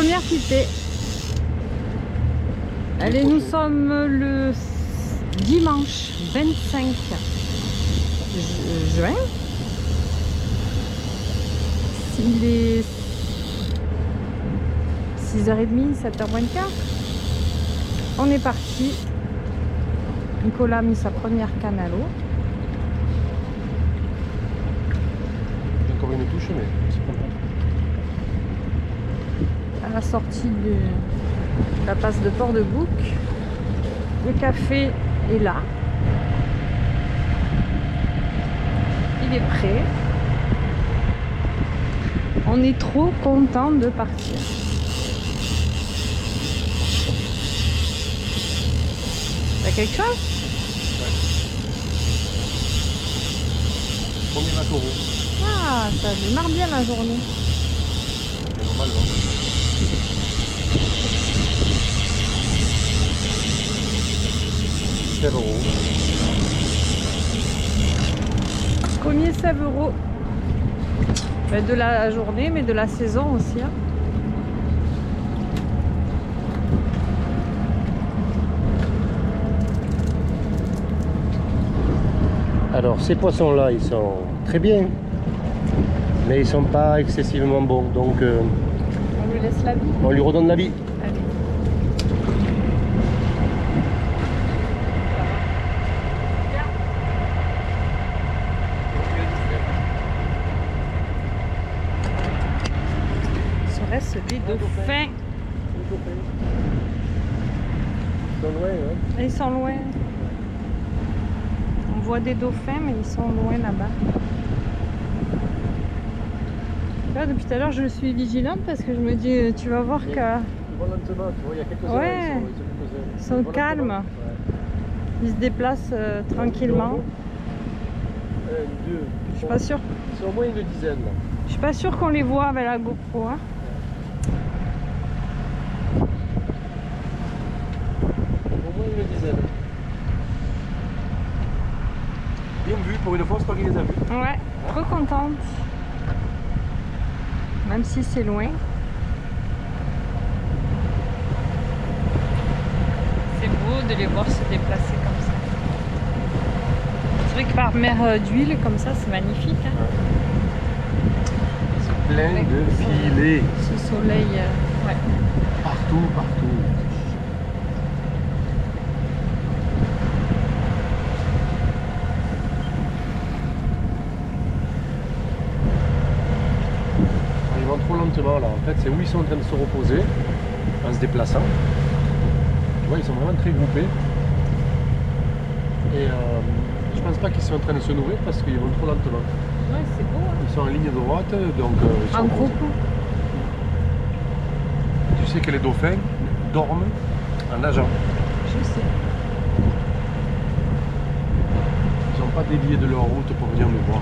première quittée. Allez, nous sommes le dimanche 25 juin. Il est 6h30, 7h24. On est parti. Nicolas a mis sa première canne à l'eau. Encore une touche, mais c'est pas mal. À la sortie de la passe de Port-de-Bouc, le café est là. Il est prêt. On est trop content de partir. T'as quelque chose? Ouais. Premier maquereau. Ah, ça démarre bien la journée. C'est normal, non? €7. Premier 16 €. Ben, de la journée, mais de la saison aussi. Hein. Alors ces poissons-là, ils sont très bien, mais ils sont pas excessivement bons, donc On lui laisse la vie. on lui redonne la vie. Allez. Serait-ce des dauphins? Ils sont loin, hein? Ils sont loin. On voit des dauphins, mais ils sont loin là-bas. Là, depuis tout à l'heure, je suis vigilante parce que je me dis, tu vas voir que Ils vont lentement, tu vois, il y a quelques-uns, Ouais. ils Ils sont sont calmes. Ouais. ils se déplacent tranquillement. Un, deux, Je suis pas sûre. ils sont au moins une dizaine là. Je suis pas sûre qu'on les voit avec la GoPro. Hein. Au moins une dizaine. Bien vu, pour une fois, c'est toi qui les as vus. Ouais, trop contente. Même si c'est loin. C'est beau de les voir se déplacer comme ça. C'est vrai que par mer d'huile, comme ça, c'est magnifique. Hein. C'est plein Avec de filets. Ce soleil, ouais. Partout, partout. Ils vont trop lentement là. En fait, c'est où ils sont en train de se reposer en se déplaçant. Tu vois, ils sont vraiment très groupés. Et je pense pas qu'ils sont en train de se nourrir parce qu'ils vont trop lentement. Ouais, c'est beau. Hein. Ils sont en ligne droite, donc ils sont En groupe. Tu sais que les dauphins dorment en nageant. Je sais. Ils n'ont pas dévié de leur route pour venir nous voir.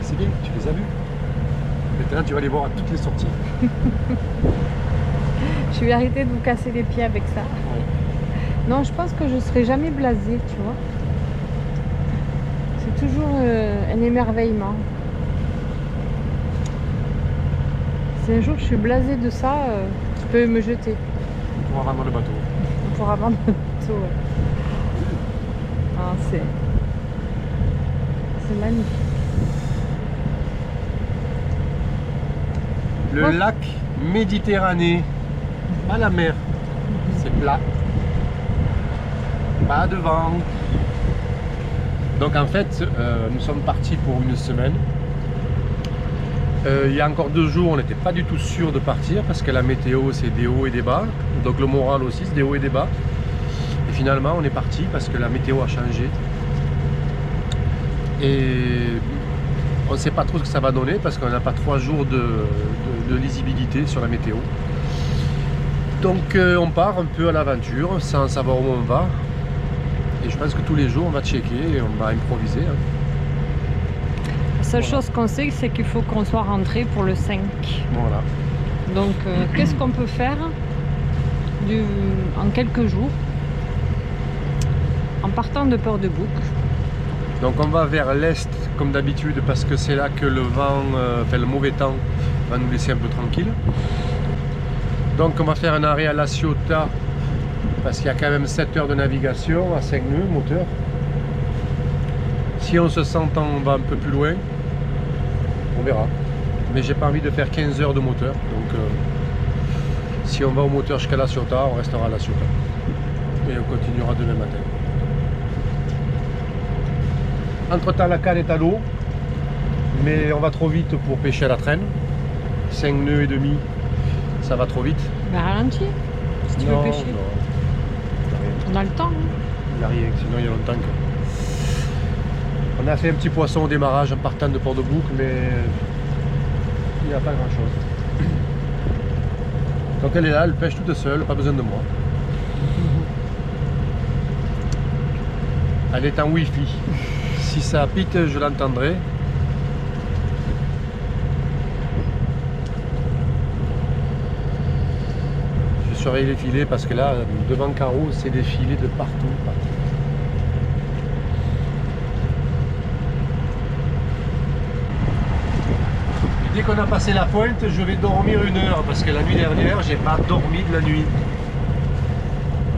C'est bien, tu les as vus. Maintenant, tu vas les voir à toutes les sorties. Je vais arrêter de vous casser les pieds avec ça. Ouais. Non, je pense que je serai jamais blasée, tu vois. C'est toujours un émerveillement. Si un jour je suis blasée de ça, je peux me jeter. Pour rendre le bateau. On pourra vendre le bateau. Ouais. Ah, c'est magnifique. Le Ouais. lac Méditerranée, pas la mer, c'est plat, pas de vent. Donc en fait, nous sommes partis pour une semaine. Il y a encore 2 jours, on n'était pas du tout sûr de partir parce que la météo c'est des hauts et des bas, donc le moral aussi c'est des hauts et des bas. Et finalement on est parti parce que la météo a changé. Et on ne sait pas trop ce que ça va donner parce qu'on n'a pas 3 jours de lisibilité sur la météo. Donc on part un peu à l'aventure sans savoir où on va. Et je pense que tous les jours on va checker et on va improviser. Hein. La seule Voilà. chose qu'on sait, c'est qu'il faut qu'on soit rentré pour le 5. Voilà. Donc, qu'est-ce qu'on peut faire en quelques jours en partant de Port-de-Bouc? Donc on va vers l'est comme d'habitude parce que c'est là que le vent, le mauvais temps va nous laisser un peu tranquille. Donc on va faire un arrêt à La Ciotat parce qu'il y a quand même 7 heures de navigation à 5 nœuds moteur. Si on se sent on va un peu plus loin, on verra. Mais j'ai pas envie de faire 15 heures de moteur. Donc si on va au moteur jusqu'à La Ciotat, on restera à La Ciotat. Et on continuera demain matin. Entre temps la canne est à l'eau. Mais on va trop vite pour pêcher à la traîne. 5 nœuds et demi, ça va trop vite. Bah ralentis, si tu veux pêcher. Non. On a le temps. Hein. Il n'y a rien, sinon il y a longtemps que... On a fait un petit poisson au démarrage en partant de Port-de-Bouc, mais il n'y a pas grand chose. Donc elle est là, elle pêche toute seule, pas besoin de moi. Elle est en Wi-Fi. Si ça pite, je l'entendrai. Je surveille les filets parce que là, devant Carreau, c'est des filets de partout. Dès qu'on a passé la pointe, je vais dormir 1 heure parce que la nuit dernière, j'ai pas dormi de la nuit.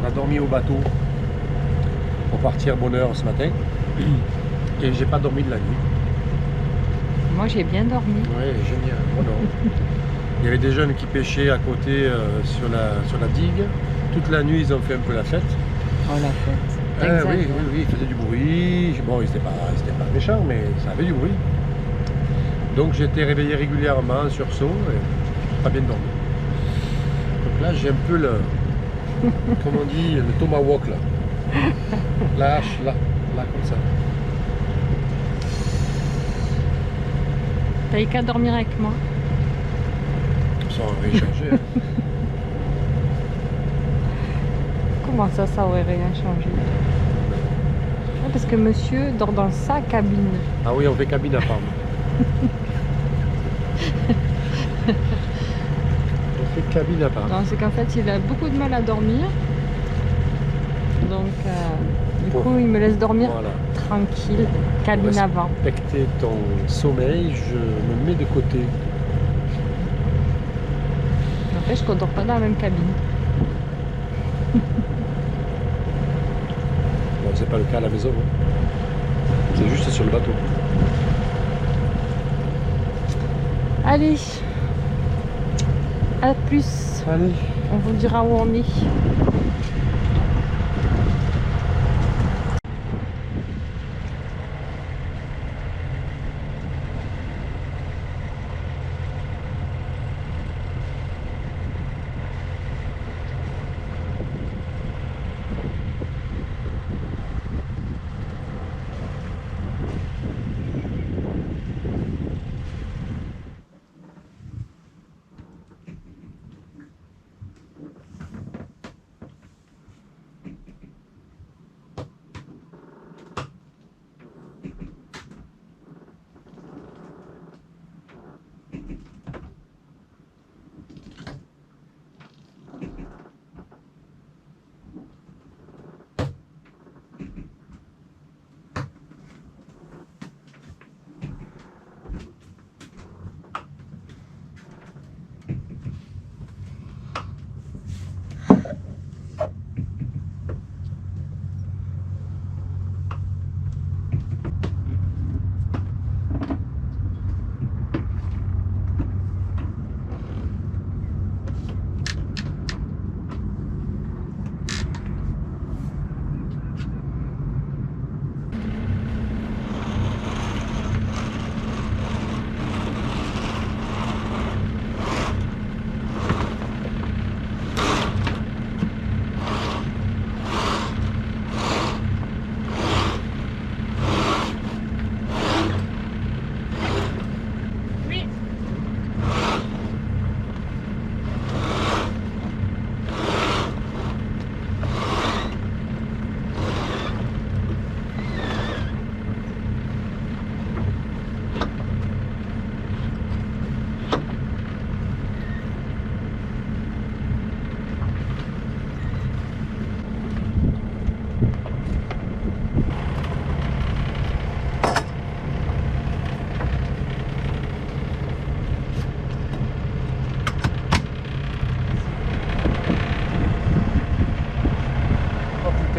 On a dormi au bateau pour partir bonne heure ce matin et j'ai pas dormi de la nuit. Moi j'ai bien dormi. Ouais, génial. Oh non. Il y avait des jeunes qui pêchaient à côté sur la digue. Toute la nuit, ils ont fait un peu la fête. Oh la fête. Oui, ils faisaient du bruit. Bon, ils n'étaient pas méchants, mais ça avait du bruit. Donc j'ai été réveillé régulièrement en sursaut et pas bien dormi. Donc là j'ai un peu le, comme on dit, le tomahawk là. La hache là comme ça. T'as eu qu'à dormir avec moi. Ça aurait changé. Hein. Comment ça aurait rien changé? Parce que monsieur dort dans sa cabine. Ah oui, on fait cabine à part. On fait cabine à part. Non, c'est qu'en fait, il a beaucoup de mal à dormir. Donc, du coup, il me laisse dormir tranquille, cabine avant. Pour respecter ton sommeil, je me mets de côté. N'empêche qu'on dort pas dans la même cabine. Bon, c'est pas le cas à la maison. Hein. C'est juste sur le bateau. Allez, à plus. Allez. On vous dira où on est.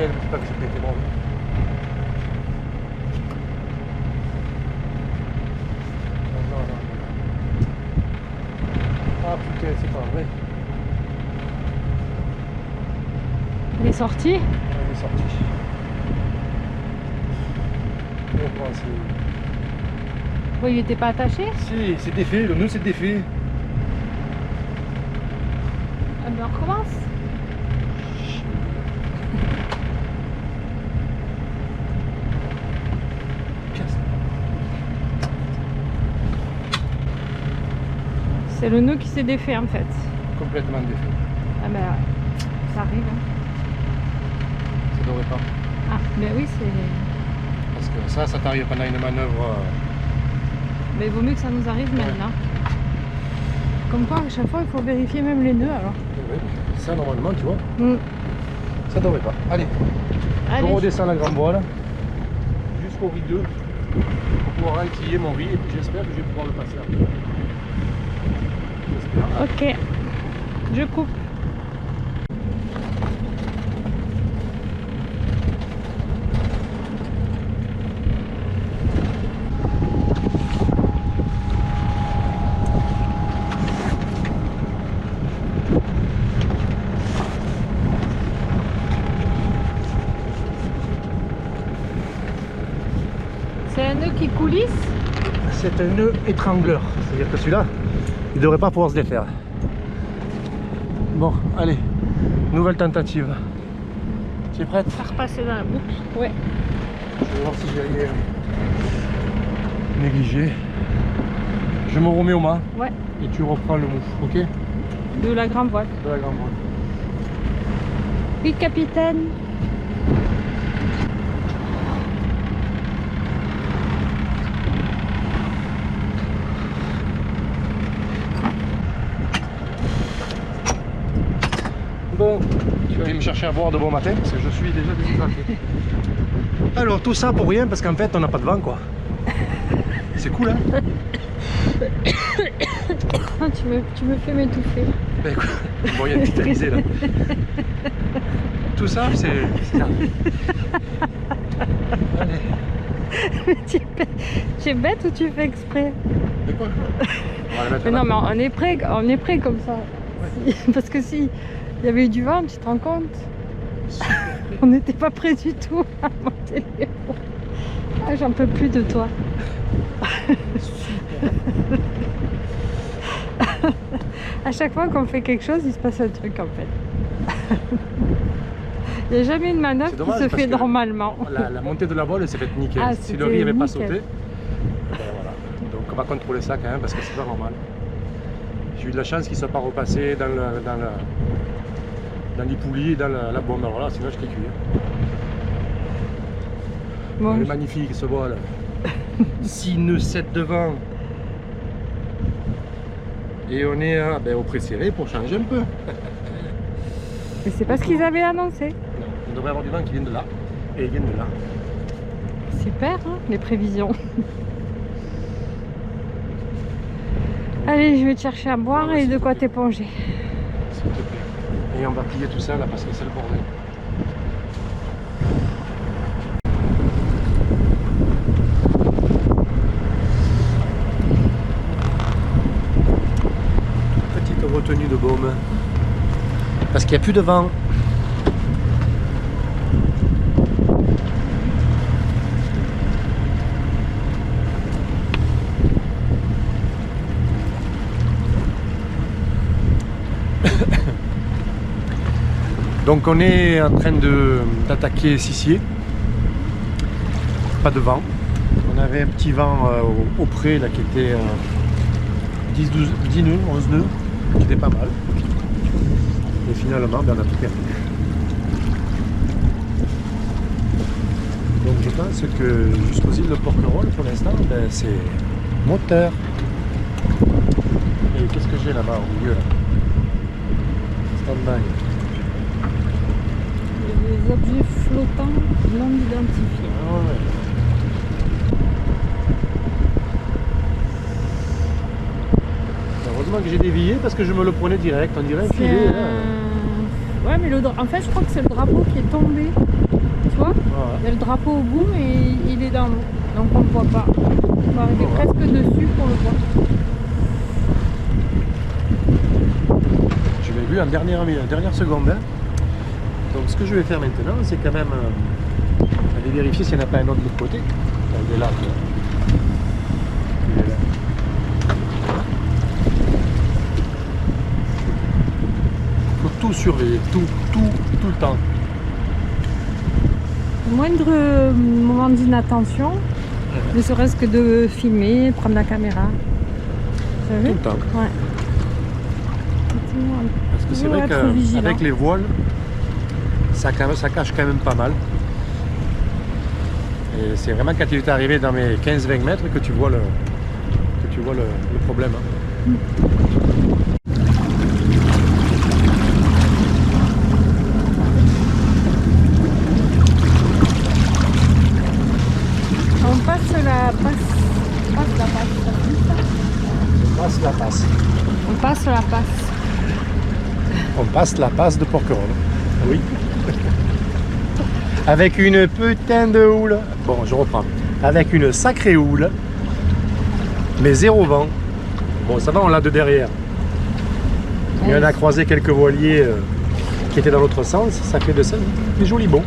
fait, c'est pas que j'ai pété mon. Non. Ah putain, c'est pas vrai. Il est sorti? Il est sorti. Oui, il était pas attaché? Si, c'est défait, le nœud c'est défait. Ah ben on recommence. C'est le nœud qui s'est défait en fait. Complètement défait. Ah ben ouais, ça arrive. Hein. Ça devrait pas. Ah ben oui, c'est... Parce que ça t'arrive pendant une manœuvre. Mais il vaut mieux que ça nous arrive maintenant. Comme quoi, à chaque fois, il faut vérifier même les nœuds alors. Oui, ça normalement, tu vois, ça devrait pas. Allez, Allez. je redescends la grande voile jusqu'au riz 2 pour pouvoir enquiller mon riz et puis j'espère que je vais pouvoir le passer après. Ok, je coupe. C'est un nœud qui coulisse? C'est un nœud étrangleur, c'est-à-dire que celui-là, il ne devrait pas pouvoir se défaire. Bon, allez, nouvelle tentative. Tu es prête? Ça repasser dans la boucle. Ouais. Je vais voir si j'ai rien négligé. Je me remets au mât. Ouais. Et tu reprends le mouf, ok? De la grande voile. De la grande voile. Oui, capitaine. Bon, tu vas aller me chercher à boire de bon matin parce que je suis déjà déshydraté. Alors tout ça pour rien parce qu'en fait on n'a pas de vent quoi. C'est cool hein. Tu me fais m'étouffer. Ben, écoute, bon il y a une petite risée là. Tout ça c'est ça. Allez. Tu es bête ou tu fais exprès? De quoi? On va la mettre Mais là. non mais on est prêt comme ça. Ouais. Parce que si il y avait eu du vent, tu te rends compte? On n'était pas prêt du tout à mon téléphone. Ah, j'en peux plus de toi. À chaque fois qu'on fait quelque chose, il se passe un truc en fait. Il n'y a jamais une manœuvre qui se fait normalement. La montée de la voile s'est faite nickel. Ah, si le riz n'avait pas nickel. sauté, ben voilà. Donc on va contrôler ça quand même parce que c'est pas normal. J'ai eu de la chance qu'il ne soit pas repassé dans les poulies et dans la bombe. Alors là, sinon je t'ai cuit. Bon, Elle est magnifique ce voile. 6 nœuds 7 devant. Et on est au pré-serré pour changer un peu. mais c'est pas ce qu'ils avaient annoncé. Non, il devrait y avoir du vent qui vient de là. Et il vient de là. Super, hein, les prévisions. Allez, je vais te chercher à boire Ouais, et de quoi s'il te plaît. t'éponger. S'il te plaît. Et on va plier tout ça là parce que c'est le bordel. Petite retenue de baume. Parce qu'il n'y a plus de vent. Donc on est en train d'attaquer Sissier. Pas de vent. On avait un petit vent au pré là qui était 10 nœuds, 11 nœuds, qui était pas mal. Et finalement on a tout perdu. Donc je pense que jusqu'aux îles de Porquerolles pour l'instant c'est moteur. Et qu'est-ce que j'ai là-bas au milieu là? Stand-by. Des objets flottants non identifiés. Ah ouais. Heureusement que j'ai dévié parce que je me le prenais direct, on dirait un C'est filet. Ouais, mais en fait, je crois que c'est le drapeau qui est tombé. tu vois. Il y a le drapeau au bout, mais il est dans l'eau. Donc on ne voit pas. On va arriver presque dessus pour le voir. Je l'ai vu en dernière seconde. Hein. Donc ce que je vais faire maintenant, c'est quand même aller vérifier s'il n'y en a pas un autre de l'autre côté. Il est là. Il est là. Il faut tout surveiller, tout le temps. Le moindre moment d'inattention, ne serait-ce que de filmer, prendre la caméra. Vous savez? Tout le temps. Ouais. Parce que c'est vrai qu'avec les voiles, ça cache quand même pas mal. Et c'est vraiment quand il est arrivé dans mes 15-20 mètres que tu vois le problème. Hein. On passe la passe. On passe la passe. On passe la passe de Porquerolles. Oui. Avec une putain de houle. Bon, je reprends. Avec une sacrée houle. Mais zéro vent. Bon, ça va, on l'a de derrière. Et on a croisé quelques voiliers qui étaient dans l'autre sens. Ça fait de ça des jolis bons.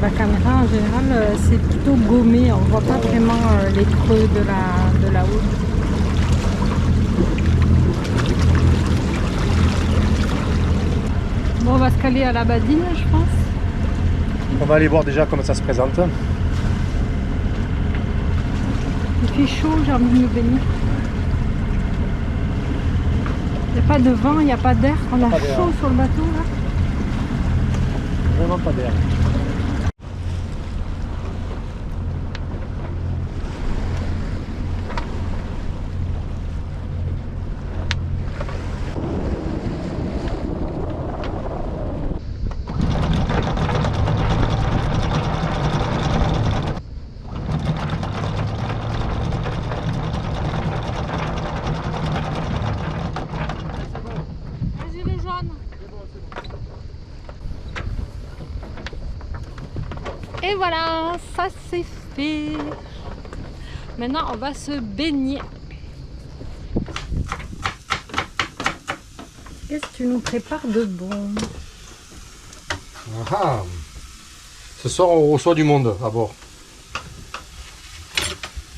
La caméra, en général, c'est plutôt gommé. On voit pas vraiment les creux de la houle. Bon, on va se caler à la badine, je pense. On va aller voir déjà comment ça se présente. Il fait chaud, j'ai envie de me baigner. Il n'y a pas de vent, il n'y a pas d'air. On a chaud sur le bateau là. Vraiment pas d'air. Et voilà, ça c'est fait. Maintenant, on va se baigner. Qu'est-ce que tu nous prépares de bon? Ah. Ce soir, on reçoit du monde à bord.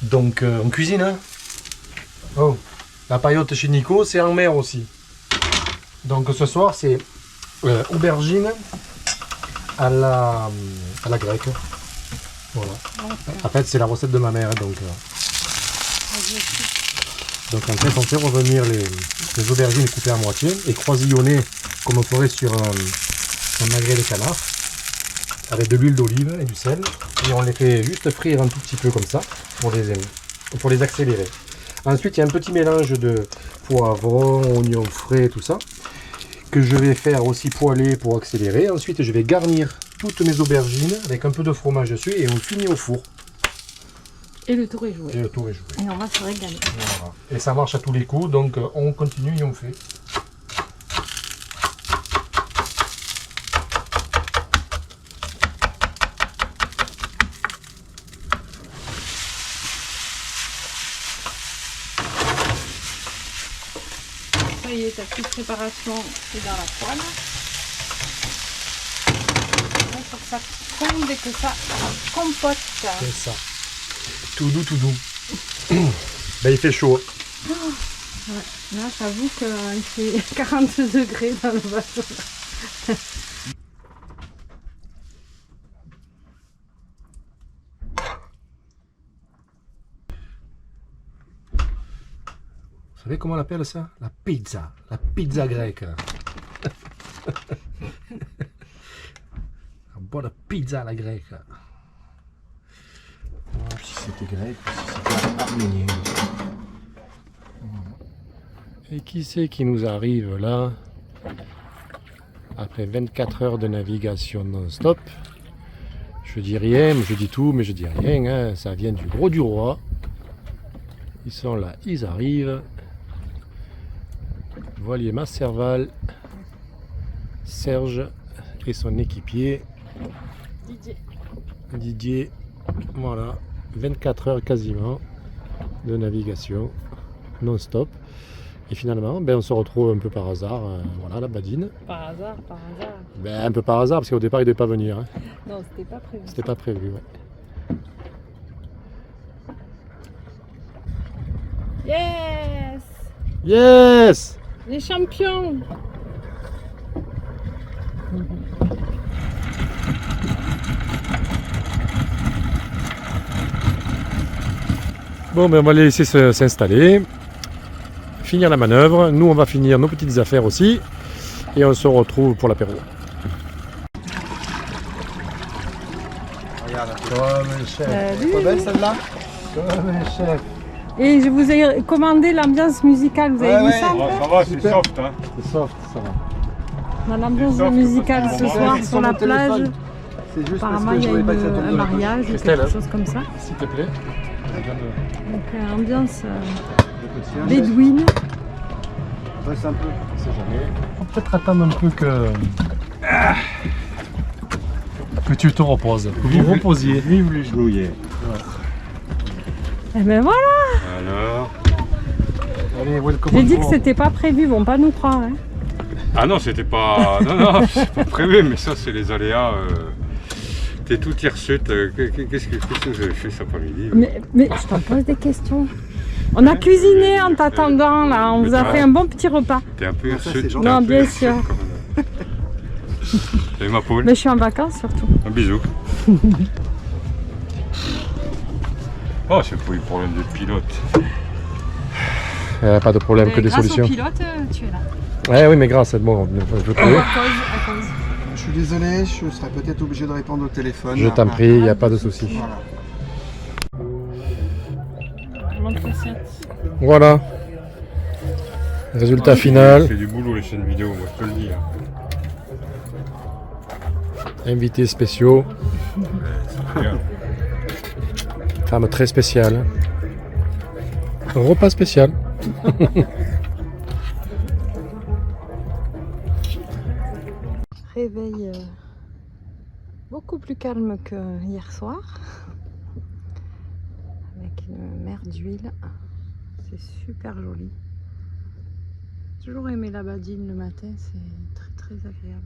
Donc, on cuisine. Hein. Oh, la paillote chez Nico, c'est en mer aussi. Donc, ce soir, c'est aubergine à la grecque. Voilà. Okay. En fait, c'est la recette de ma mère. Donc en fait, on fait revenir les aubergines coupées à moitié et croisillonnées comme on ferait sur un magret de canard avec de l'huile d'olive et du sel. Et on les fait juste frire un tout petit peu comme ça pour les accélérer. Ensuite, il y a un petit mélange de poivron, oignons frais, tout ça que je vais faire aussi poêler pour accélérer. Ensuite, je vais garnir toutes mes aubergines avec un peu de fromage dessus et on finit au four. Et le tour est joué. Et le tour est joué. Et on va se régaler. Voilà. Et ça marche à tous les coups, donc on continue et on fait. Ça y est, ta petite préparation est dans la poêle. Il faut que ça fonde et que ça compote. C'est ça. Tout doux, tout doux. Ben, il fait chaud. Ouais. Là, j'avoue qu'il fait 40 degrés dans le bateau. Vous savez comment on appelle ça? La pizza grecque. La bonne pizza à la grecque. Oh, si c'était grec ou si c'était arménien. Et qui c'est qui nous arrive là? Après 24 heures de navigation non-stop. Je dis rien, mais je dis tout, mais je dis rien. Hein. Ça vient du Gros du Roi. Ils sont là, ils arrivent. Voilier Masserval, Serge et son équipier Didier. Didier, voilà, 24 heures quasiment de navigation non-stop. Et finalement, ben, on se retrouve un peu par hasard, voilà, la Badine. Par hasard, par hasard. Ben, un peu par hasard, parce qu'au départ, il ne devait pas venir. Hein. Non, c'était pas prévu. C'était pas prévu, ouais. Yes! Yes! Les champions! Bon, ben, on va les laisser s'installer, finir la manœuvre. Nous, on va finir nos petites affaires aussi. Et on se retrouve pour l'apéro. Regarde, comme chef. Salut. Pas belle celle-là? Comme chef. Et je vous ai commandé l'ambiance musicale, vous avez vu ça? Ça va, c'est soft. Hein. C'est soft, ça va. On a l'ambiance soft, musicale parce ce que soir sur sur mon la plage. téléphone. C'est juste Apparemment, parce il que y je a voulais pas que ça tombe un dans la couche. mariage ou Christelle, quelque hein. chose comme ça. S'il te plaît. Donc ambiance Tiens, bédouine. reste un peu. On sait jamais. On va peut-être attendre un peu que tu te reposes. Que vous reposiez. Vive les genouillers. Et ben voilà! Alors. Allez, welcome. J'ai dit on que board. c'était pas prévu, ils vont pas nous croire. Hein. Ah non, c'était pas. Non, c'est pas prévu, mais ça, c'est les aléas. T'es tout hirsute. Qu'est-ce que vous avez fait cet après-midi? Mais je t'en pose des questions. On a cuisiné en t'attendant là, on vous a fait un bon petit repas. T'es un peu Ah, ça, hirsute. c'est gentil. Non, bien sûr. Salut ma poule. Mais je suis en vacances surtout. Un bisou. Oh, c'est pour les problèmes de pilote. Pas de problème, que des grâce solutions. au pilote, tu es là. Ouais, oui, mais grâce, bon, je peux trouver. À cause. Je suis désolé, je serai peut-être obligé de répondre au téléphone. Je t'en prie, il n'y a pas de souci. Voilà. Montre l'assiette. Voilà. Résultat final. C'est du boulot les chaînes vidéo, moi je te le dis. Hein. Invités spéciaux. Bien. Femme très spéciale. Repas spécial. Réveil beaucoup plus calme que hier soir. Avec une mer d'huile. C'est super joli. J'ai toujours aimé la Badine le matin, c'est très très agréable.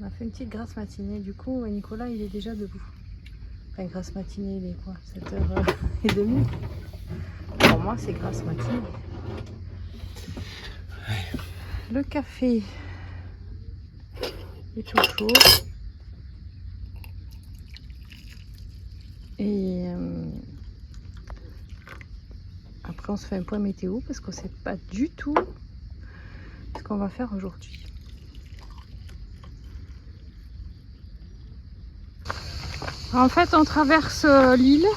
On a fait une petite grasse matinée, du coup Nicolas il est déjà debout. Enfin grasse matinée, il est quoi, 7h30. Pour moi c'est grasse matinée. Le café est tout chaud. Et après on se fait un point météo parce qu'on ne sait pas du tout ce qu'on va faire aujourd'hui. En fait, on traverse l'île,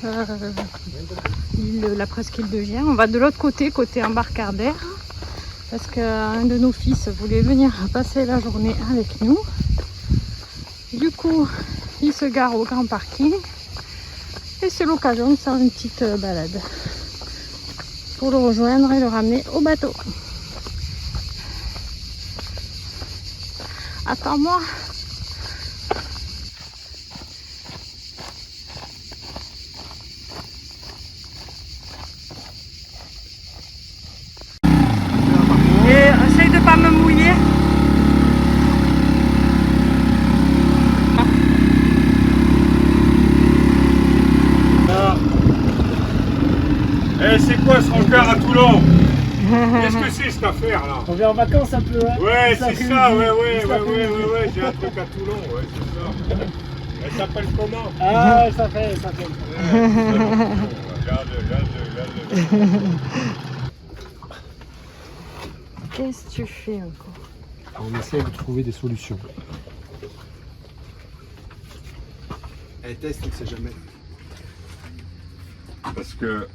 la presqu'île de Giers. On va de l'autre côté, côté embarcadère, parce qu'un de nos fils voulait venir passer la journée avec nous. Du coup, il se gare au grand parking et c'est l'occasion de faire une petite balade pour le rejoindre et le ramener au bateau. Attends-moi. Essaye de pas me mouiller. Eh, c'est quoi ce rencard à Toulon? Qu'est-ce que c'est cette affaire là? On vient en vacances un peu, hein. Ouais, Ça c'est fait ça, une- ouais, j'ai un truc à Toulon, ouais, c'est ça. Elle s'appelle comment? Ah, ça fait. Regarde. Qu'est-ce que tu fais encore? On essaie de trouver des solutions. Elle teste, on ne sait jamais. Parce que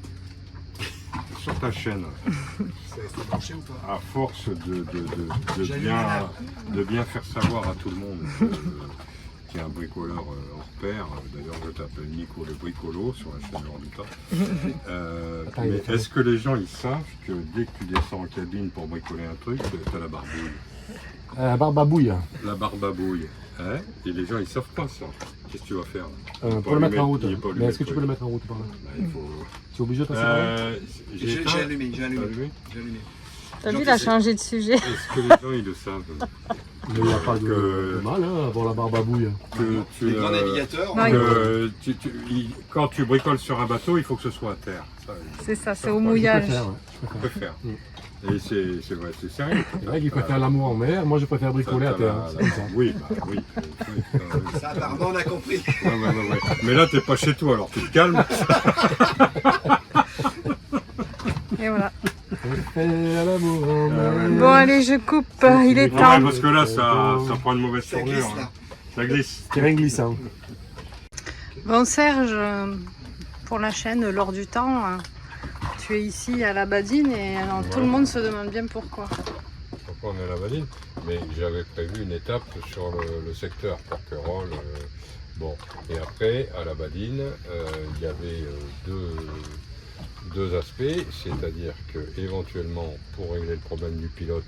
sur ta chaîne, Ça a marché ou pas? à force de bien faire savoir à tout le monde qui est un bricoleur hors pair. D'ailleurs, je t'appelle Nico le bricolo sur la chaîne Lorduta. Mais est-ce que les gens ils savent que dès que tu descends en cabine pour bricoler un truc, tu as la barbouille? Barbabouille. La barbabouille. Hein? Et les gens ils savent pas ça. Qu'est-ce que tu vas faire? Pour le mettre en route. Mais est-ce que tu peux le mettre en route par là? Il faut... Tu es obligé de passer par là? J'ai allumé. T'as vu, il a changé de sujet. Est-ce que les gens ils le savent? Mais il n'y a pas de mal à avoir la barbabouille. Les grands navigateurs. Quand tu bricoles sur un bateau, il faut que ce soit à terre. C'est ça, c'est au mouillage. Je préfère. Et c'est vrai, c'est sérieux. C'est vrai qu'il préfère l'amour en mer, moi je préfère bricoler à terre. Oui, oui. Ça, apparemment, on a compris. Ouais. Mais là, t'es pas chez toi, alors tu te calmes. Et voilà. Faire l'amour en mer. Bon, allez, je coupe. Il est Ouais, temps. parce que là, ça prend une mauvaise Ça tournure. glisse, Hein. là. Ça glisse. Terrain glissant. Bon, Serge, pour la chaîne L'Or du Temps, tu es ici à la Badine et alors, tout le monde se demande bien pourquoi. Pourquoi on est à la Badine? Mais j'avais prévu une étape sur le secteur Porquerolles. Bon, et après, à la Badine, il y avait deux aspects, c'est-à-dire que éventuellement, pour régler le problème du pilote,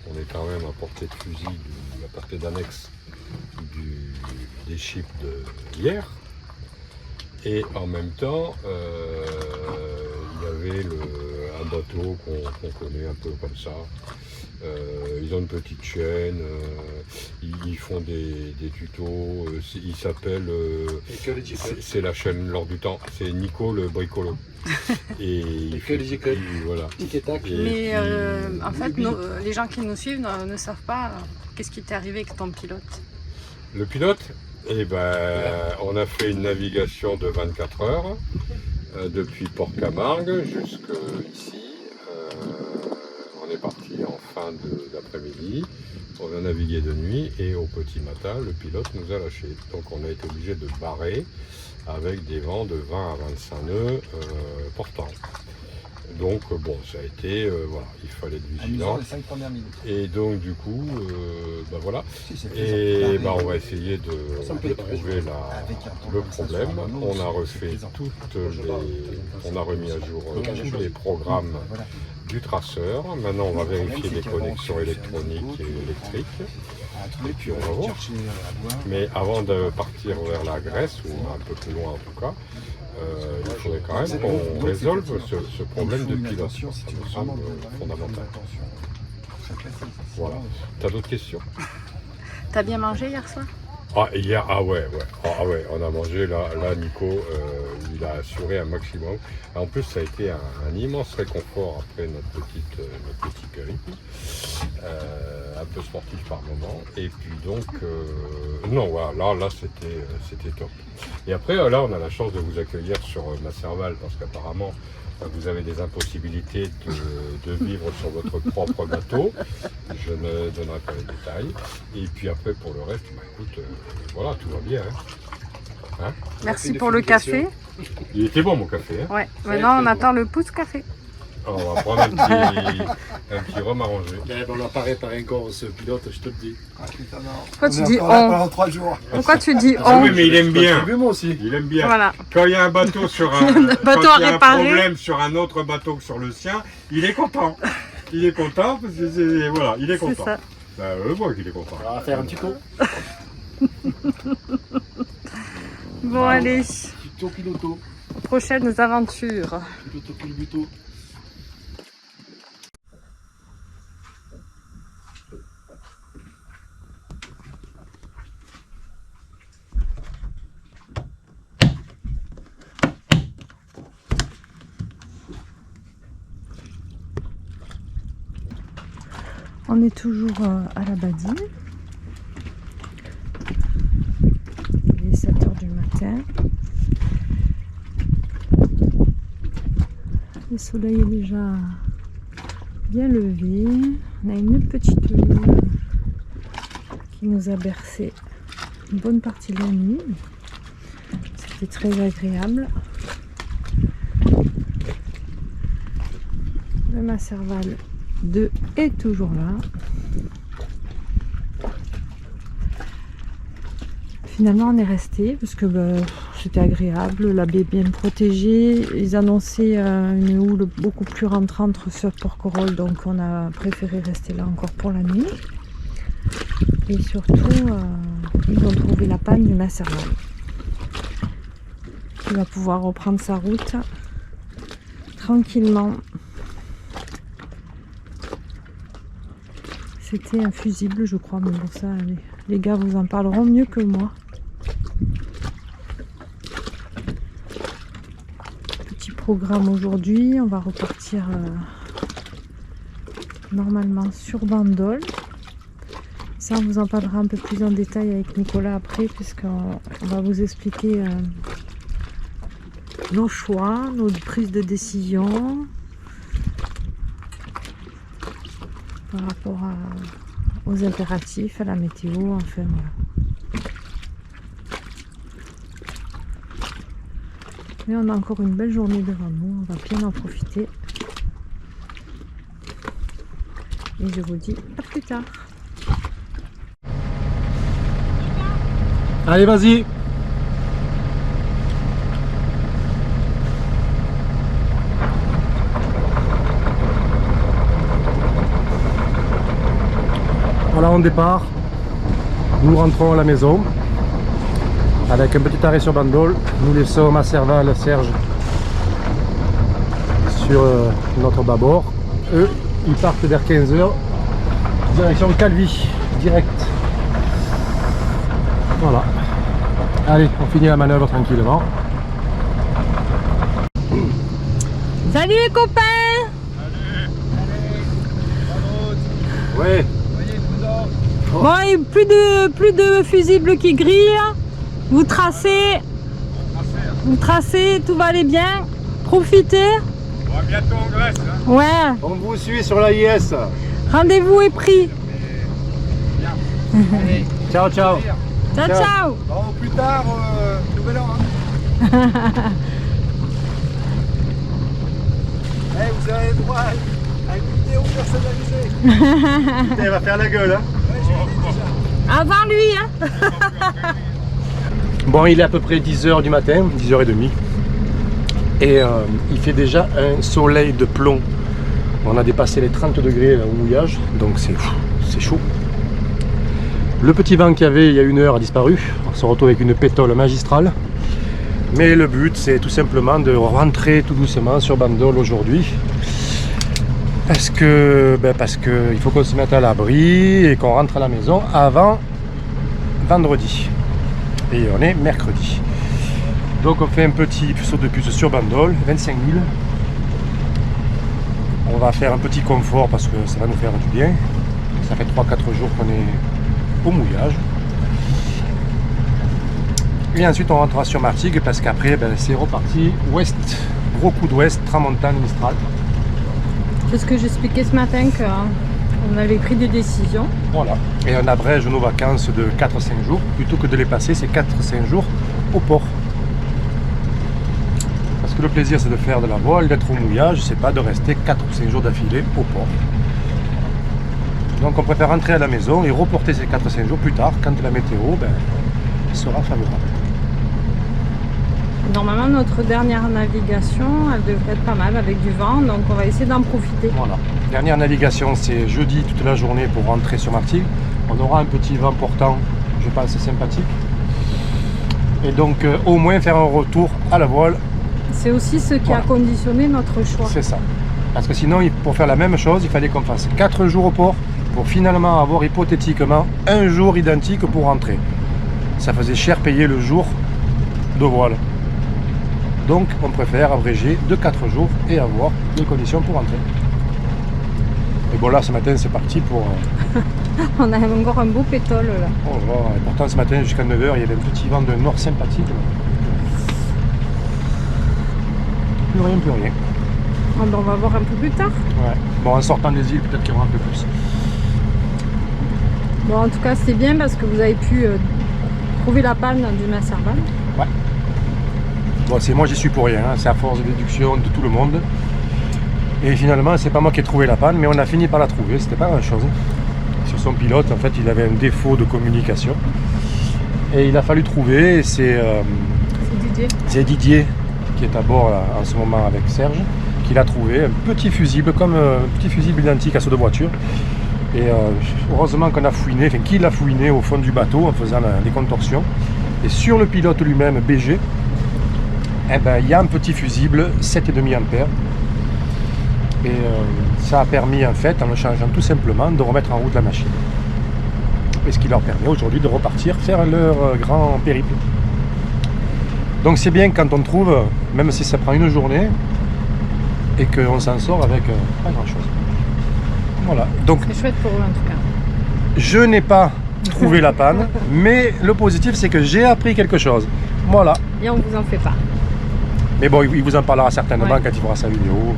on est quand même à portée de fusil, à portée d'annexe des chips d'hier. Et en même temps, il y avait un bateau qu'on connaît un peu comme ça. Ils ont une petite chaîne, ils font des tutos, il s'appelle, c'est la chaîne L'Or du Temps, c'est Nico le bricolo. Et voilà. Mais en fait, les gens qui nous suivent ne savent pas qu'est-ce qui t'est arrivé avec ton pilote. Le pilote, eh ben, fait une navigation de 24 heures depuis Port-Camargue jusqu'ici. On est parti en fin d'après-midi, on a navigué de nuit et au petit matin, le pilote nous a lâchés. Donc on a été obligé de barrer avec des vents de 20 à 25 nœuds portants. Donc bon, ça a été, voilà, il fallait être vigilant. Les 5 premières minutes. Et donc du coup, ben voilà. Et ben, on va essayer de trouver le problème. On a refait on a remis à jour tous les programmes du traceur. Maintenant, on va vérifier les connexions électroniques et électriques. Et puis on va voir. Mais avant de partir vers la Grèce, ou un peu plus loin en tout cas, il faudrait quand même qu'on résolve ce problème de pilote. Ça me semble fondamental. Voilà. T'as d'autres questions? T'as bien mangé hier soir? Hier, ouais, on a mangé, là Nico, il a assuré un maximum. En plus, ça a été un immense réconfort après notre petit périple, un peu sportif par moment. Et puis donc, non, voilà, là c'était top. Et après, là, on a la chance de vous accueillir sur Masserval, parce qu'apparemment, vous avez des impossibilités de vivre sur votre propre bateau. Je ne donnerai pas les détails. Et puis après, pour le reste, bah, écoute, voilà, tout va bien. Hein? Merci pour le café. Il était bon mon café. Hein? Ouais, maintenant on attend le pouce café. Alors, on va prendre un petit rhum arrangé. On n'a pas réparé encore ce pilote, je te le dis. Ah putain, non. Pourquoi tu dis pendant on? 3 jours. Pourquoi tu dis Ah on? oui, mais il aime bien. Moi aussi. Il aime bien. Voilà. Quand il y a un bateau sur un, bateau quand à il y a un réparer. problème sur un autre bateau que sur le sien, il est content. Il est content parce que voilà, il est C'est content. ça. Bah, je vois qu'il est content. On va faire un petit tour. Bon, allez, Piloto. prochaines aventures. Piloto. On est toujours à la Badine. Il est 7h du matin. Le soleil est déjà bien levé. On a une petite lune qui nous a bercé une bonne partie de la nuit. C'était très agréable. Le Masserval 2 est toujours là. finalement on est resté parce que c'était agréable, la baie bien protégée. Ils annonçaient une houle beaucoup plus rentrante sur Porquerolles, donc on a préféré rester là encore pour la nuit. Et surtout, ils ont trouvé la panne du Masserval, qui va pouvoir reprendre sa route tranquillement. C'était un fusible, je crois, mais bon, ça, les gars vous en parleront mieux que moi. Petit programme aujourd'hui, on va repartir normalement sur Bandol. Ça, on vous en parlera un peu plus en détail avec Nicolas après, puisqu'on va vous expliquer nos choix, nos prises de décision par rapport aux impératifs, à la météo, enfin voilà. Mais on a encore une belle journée devant nous, on va bien en profiter. Et je vous dis à plus tard. Allez, vas-y. Voilà, on départ. Nous rentrons à la maison avec un petit arrêt sur Bandol. Nous laissons Masserval, Serge sur notre bâbord. Eux, ils partent vers 15 h, direction Calvi, direct. Voilà. Allez, on finit la manœuvre tranquillement. Salut les copains! Ouais. Bon, et plus de fusibles qui grillent. Vous tracez, tout va aller bien. Profitez. On va bientôt en Grèce. Hein. Ouais. On vous suit sur l'AIS. Rendez-vous est pris. Ciao, ciao. Ciao, ciao. Au plus tard, nouvel an. Hein. Vous avez droit à une vidéo personnalisée. Elle va faire la gueule. Hein. Avant lui, hein. Bon, il est à peu près 10 h du matin, 10 h 30. Et il fait déjà un soleil de plomb. On a dépassé les 30 degrés là, au mouillage, donc c'est chaud. Le petit vent qu'il y avait il y a 1 heure a disparu. On se retrouve avec une pétole magistrale. Mais le but, c'est tout simplement de rentrer tout doucement sur Bandol aujourd'hui. Parce que il faut qu'on se mette à l'abri et qu'on rentre à la maison avant vendredi. Et on est mercredi. Donc on fait un petit saut de puce sur Bandol, 25 000. On va faire un petit confort parce que ça va nous faire du bien. Ça fait 3-4 jours qu'on est au mouillage. Et ensuite on rentrera sur Martigues parce qu'après c'est reparti ouest, gros coup d'ouest, tramontane, Mistral. C'est ce que j'expliquais ce matin qu'on avait pris des décisions. Voilà. Et on abrège nos vacances de 4-5 jours. Plutôt que de les passer ces 4-5 jours au port. Parce que le plaisir c'est de faire de la voile, d'être au mouillage, c'est pas de rester 4 ou 5 jours d'affilée au port. Donc on préfère rentrer à la maison et reporter ces 4-5 jours plus tard quand la météo sera favorable. Normalement notre dernière navigation elle devrait être pas mal avec du vent, donc on va essayer d'en profiter. Voilà. Dernière navigation c'est jeudi toute la journée pour rentrer sur Martigues. On aura un petit vent portant, je pense sympathique. Et donc au moins faire un retour à la voile. C'est aussi ce qui a conditionné notre choix. C'est ça. Parce que sinon pour faire la même chose il fallait qu'on fasse 4 jours au port pour finalement avoir hypothétiquement un jour identique pour rentrer. Ça faisait cher payer le jour de voile. Donc on préfère abréger de 4 jours et avoir des conditions pour rentrer. Et bon là ce matin c'est parti pour... On a encore un beau pétole là. Oh, et pourtant ce matin jusqu'à 9 h il y avait un petit vent de nord sympathique. Plus rien, plus rien. Oh, ben on va voir un peu plus tard. Ouais. Bon en sortant des îles peut-être qu'il y aura un peu plus. Bon en tout cas c'est bien parce que vous avez pu trouver la panne du Masserval. Ouais. Bon, c'est moi j'y suis pour rien, hein. C'est à force de déduction de tout le monde. Et finalement, c'est pas moi qui ai trouvé la panne, mais on a fini par la trouver, c'était pas grand chose. Sur son pilote, en fait, il avait un défaut de communication. Et il a fallu trouver, c'est Didier qui est à bord là, en ce moment avec Serge, qui l'a trouvé, un petit fusible, comme un petit fusible identique à ceux de voiture. Et heureusement qu'on a fouiné, enfin qu'il a fouiné au fond du bateau en faisant des contorsions. Et sur le pilote lui-même, BG, eh ben, il y a un petit fusible 7,5 ampères. Et ça a permis en fait, en le changeant tout simplement, de remettre en route la machine. Et ce qui leur permet aujourd'hui de repartir faire leur grand périple. Donc c'est bien quand on trouve, même si ça prend une journée, et qu'on s'en sort avec pas grand chose. Voilà. Donc C'est chouette pour eux en tout cas. je n'ai pas trouvé la panne, mais le positif c'est que j'ai appris quelque chose. Voilà. Et on vous en fait pas. Mais bon, il vous en parlera certainement Ouais. quand il fera sa vidéo.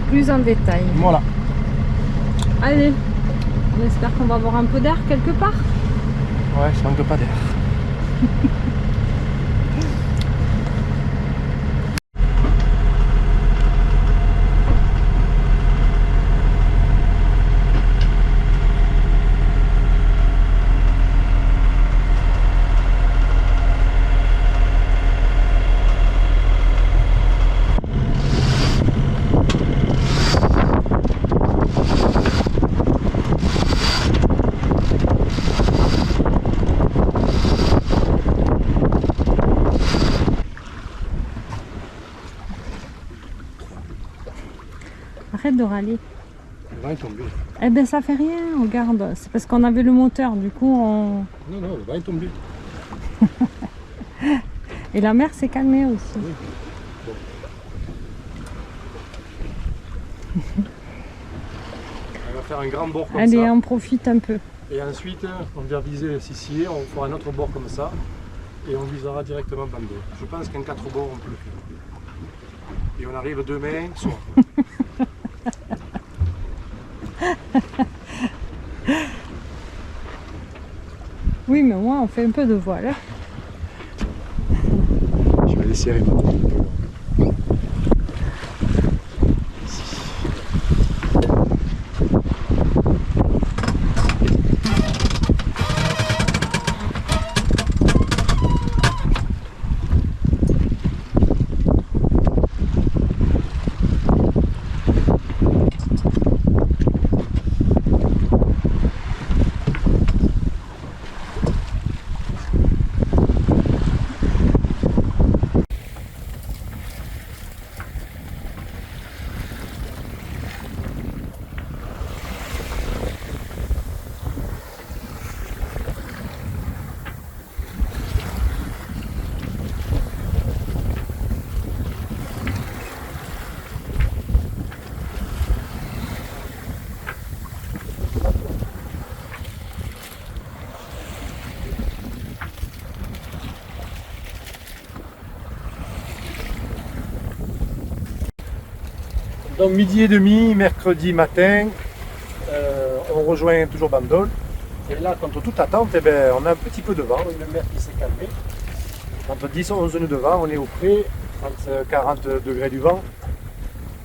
Plus en détail. Voilà. Allez, on espère qu'on va avoir un peu d'air quelque part. Ouais, ça manque pas d'air. Arrête de râler. Le vent est tombé. Eh ben ça fait rien, regarde. C'est parce qu'on avait le moteur, du coup on... Non, non, le vent est tombé. Et la mer s'est calmée aussi. Oui. On va faire un grand bord comme Allez, ça. on profite un peu. Et ensuite, on vient viser Sissier, on fera un autre bord comme ça. Et on visera directement Bandol. Je pense qu'un 4 bords, on peut le faire. Et on arrive demain soir. Oui, mais moi on fait un peu de voile. Hein. Je vais laisser Rémi. Donc midi et demi, mercredi matin, on rejoint toujours Bandol. Et là, contre toute attente, eh ben, on a un petit peu de vent, une mer qui s'est calmée. Entre 10 et 11 nœuds de vent, on est au près, entre 40 degrés du vent.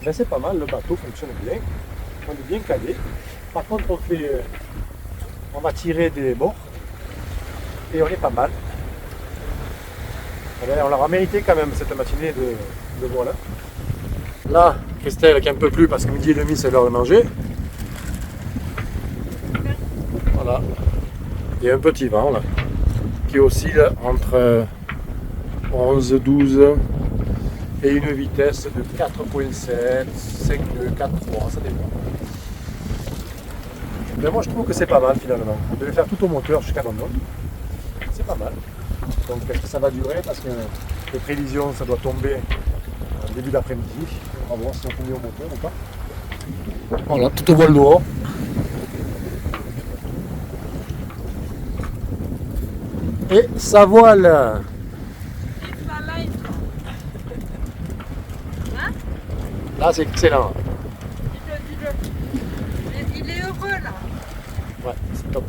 Ben, c'est pas mal, le bateau fonctionne bien. On est bien calé. Par contre, on va tirer des bords et on est pas mal. Eh ben, on l'aura mérité quand même cette matinée de voile. Là, Christelle qui en peut plus parce que midi et demi c'est l'heure de manger. Voilà. Il y a un petit vent là qui oscille entre 11, 12 et une vitesse de 4.7, 5, 4, 3, ça dépend. Mais moi je trouve que c'est pas mal finalement. On devait faire tout au moteur jusqu'à Bandol. C'est pas mal. Donc est-ce que ça va durer? Parce que les prévisions ça doit tomber en début d'après-midi. On va voir si on peut mis au moteur ou pas. Voilà, tout au voile dehors. Et sa voile. Là c'est excellent. Il est heureux là. Ouais, c'est top.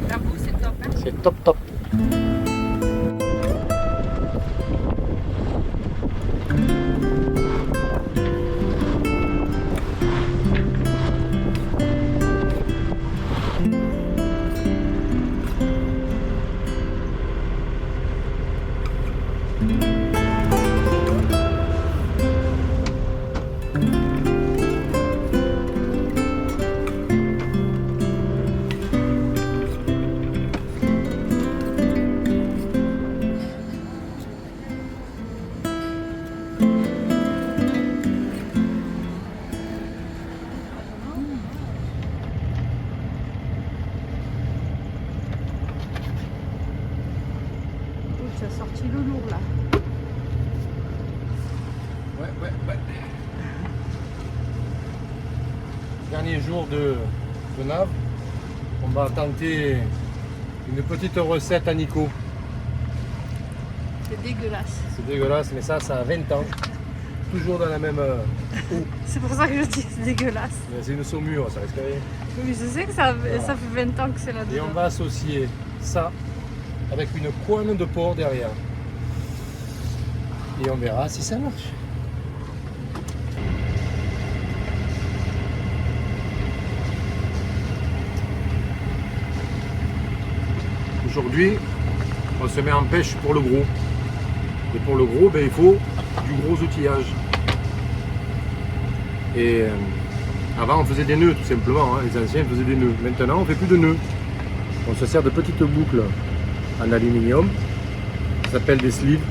La boue c'est top. Hein. C'est top top. C'est le lourd là. Ouais. Dernier jour de Nave. On va tenter une petite recette à Nico. C'est dégueulasse. C'est dégueulasse, mais ça a 20 ans. Toujours dans la même eau. C'est pour ça que je dis que c'est dégueulasse. Mais c'est une saumure, ça risque rien. Oui, je sais que ça fait 20 ans que c'est là-dedans. Et on va associer ça avec une coine de porc derrière. Et on verra si ça marche. Aujourd'hui, on se met en pêche pour le gros. Et pour le gros, il faut du gros outillage. Et avant, on faisait des nœuds tout simplement. Les anciens faisaient des nœuds. Maintenant, on ne fait plus de nœuds. On se sert de petites boucles en aluminium. Ça s'appelle des sleeves.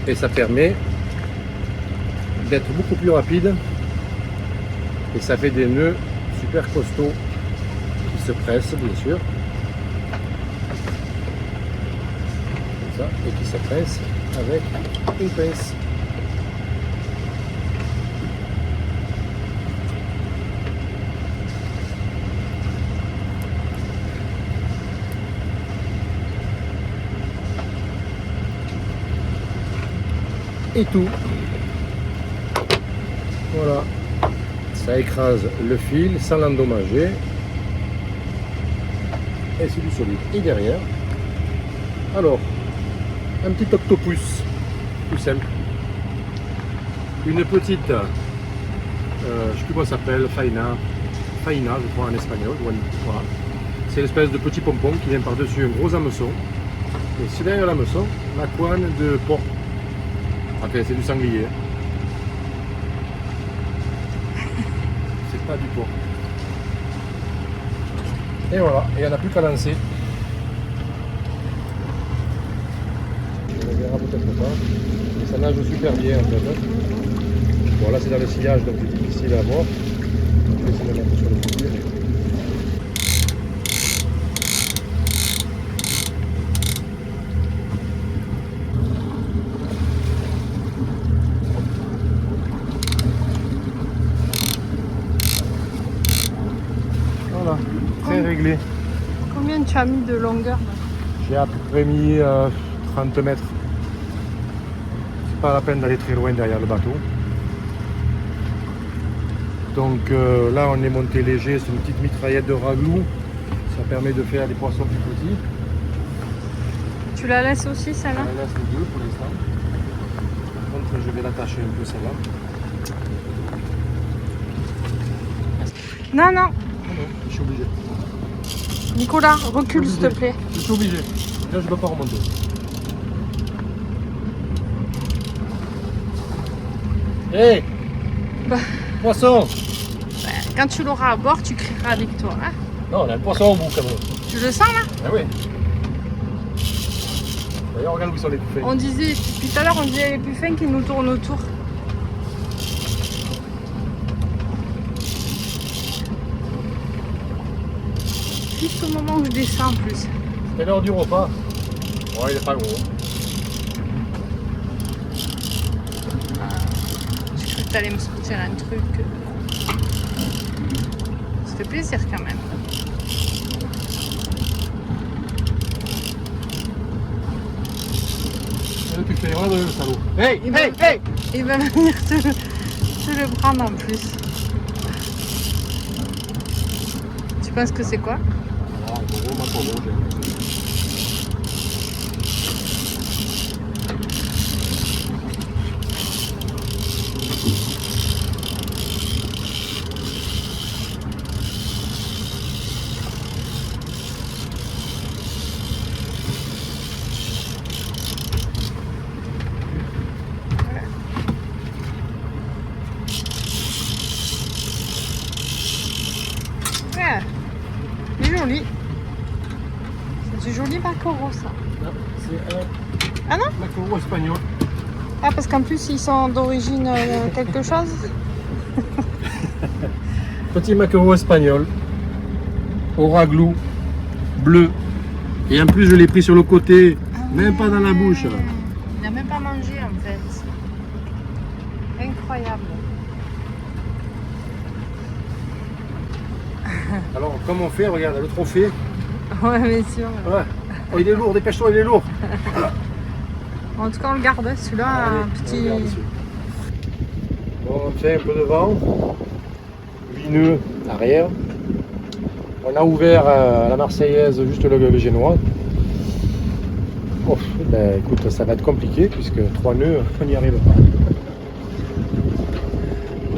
Et ça permet d'être beaucoup plus rapide. Et ça fait des nœuds super costauds qui se pressent, bien sûr. Comme ça, et qui se pressent avec une pince. Et tout. Voilà. Ça écrase le fil sans l'endommager. Et c'est du solide. Et derrière, alors, un petit octopus. Tout simple. Une petite, je sais plus comment ça s'appelle, faina, je crois en espagnol. Voilà. C'est l'espèce de petit pompon qui vient par-dessus un gros hameçon. Et c'est derrière l'hameçon, la couenne de porc. Ok, c'est du sanglier. C'est pas du porc. Et voilà, et il n'y en a plus qu'à lancer. On ne verra peut-être pas. Et ça nage super bien en fait. Bon là c'est dans le sillage donc c'est difficile à voir. Je vais essayer de mettre sur le fil. Voilà, très réglé. Combien tu as mis de longueur là? J'ai à peu près mis 30 mètres. C'est pas la peine d'aller très loin derrière le bateau. Donc là on est monté léger, c'est une petite mitraillette de ragoût. Ça permet de faire des poissons plus petits. Tu la laisses aussi celle-là? On la laisse les deux pour l'instant. Par contre je vais l'attacher un peu celle-là. Non, non. Non, je suis obligé. Nicolas, recule s'il te plaît. Je suis obligé. Là je ne peux pas remonter. Hé hey Bah. Poisson. Quand tu l'auras à bord, tu crieras avec toi. Hein? Non, on a le poisson au bout quand même. Tu le sens là? Ah oui. D'ailleurs, regarde où sont les puffins. On disait, tout à l'heure, on disait les puffins qui nous tournent autour. Juste au moment où je descends en plus. C'est l'heure du repas. Ouais, il est pas gros. Je crois que t'allais me sortir un truc. Ça fait plaisir quand même. Le puffin, regarde le salaud. Hey, Il va, hey, hey. il va venir te le prendre en plus. Tu penses que c'est quoi? Ah, gros, ma pauvre, j'ai l'impression. Ouais, c'est joli. C'est du joli maquereau ça. Non, c'est un Ah non? maquereau espagnol. Ah parce qu'en plus ils sont d'origine quelque chose. Petit maquereau espagnol. Au raglou bleu. Et en plus je l'ai pris sur le côté Ah Même pas dans la bouche. Là. Il n'a même pas mangé en fait. Incroyable. Alors, comme on fait, regarde, le trophée. Ouais, mais sûr. Ouais. Oh, il est lourd, dépêche-toi, il est lourd. En tout cas, on le garde. Celui-là, Allez, un petit. on regarde ici. Bon, on fait un peu de vent. 8 nœuds arrière. On a ouvert à la Marseillaise juste le génois. Oh, ben, écoute, ça va être compliqué puisque 3 nœuds, on n'y arrive pas.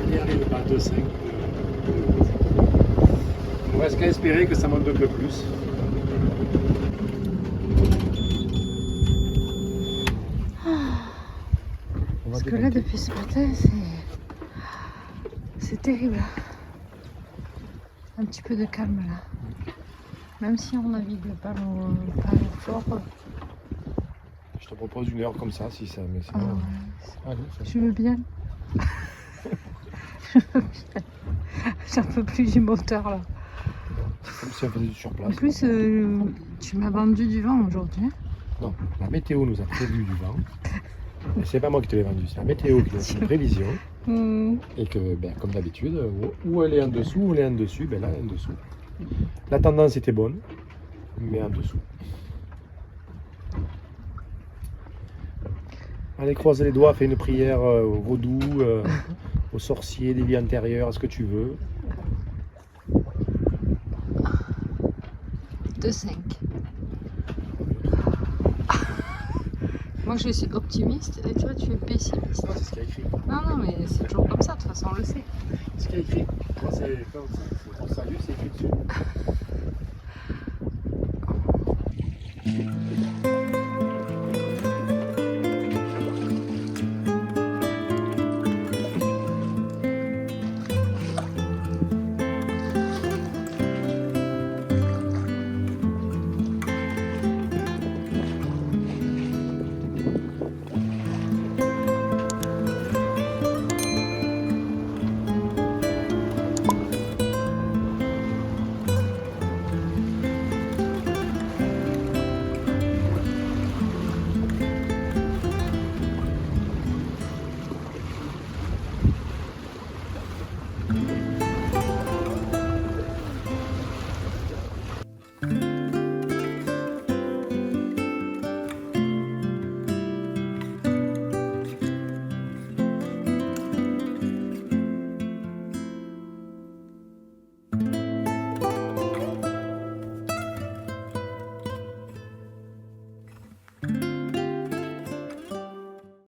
On n'y arrive pas, 2,5. Il ne reste qu'à espérer que ça monte un peu plus. Parce que là, depuis ce matin, c'est terrible. Un petit peu de calme là. Même si on navigue pas fort. Je te propose une heure comme ça, si ça. Mais Ah sinon, ouais. allez, ça- Je veux bien. Je veux bien. J'en peux plus du moteur là. comme si on faisait du sur En place. plus, tu m'as vendu du vent aujourd'hui. Non, la météo nous a prévu du vent. Et c'est pas moi qui te l'ai vendu, c'est la météo qui nous a fait une prévision. Et que, ben, comme d'habitude, où elle est en dessous, ou elle est en dessus, ben là, elle est en dessous. La tendance était bonne, mais en dessous. Allez, croise les doigts, fais une prière au vaudou, aux sorciers, des vies antérieures, à ce que tu veux. 2,5. Moi je suis optimiste et toi tu es pessimiste. Non, c'est ce qu'il y a écrit. Non, mais c'est toujours comme ça, de toute façon on le sait. C'est ce qu'il y a écrit. Quand c'est pour salut, c'est écrit dessus.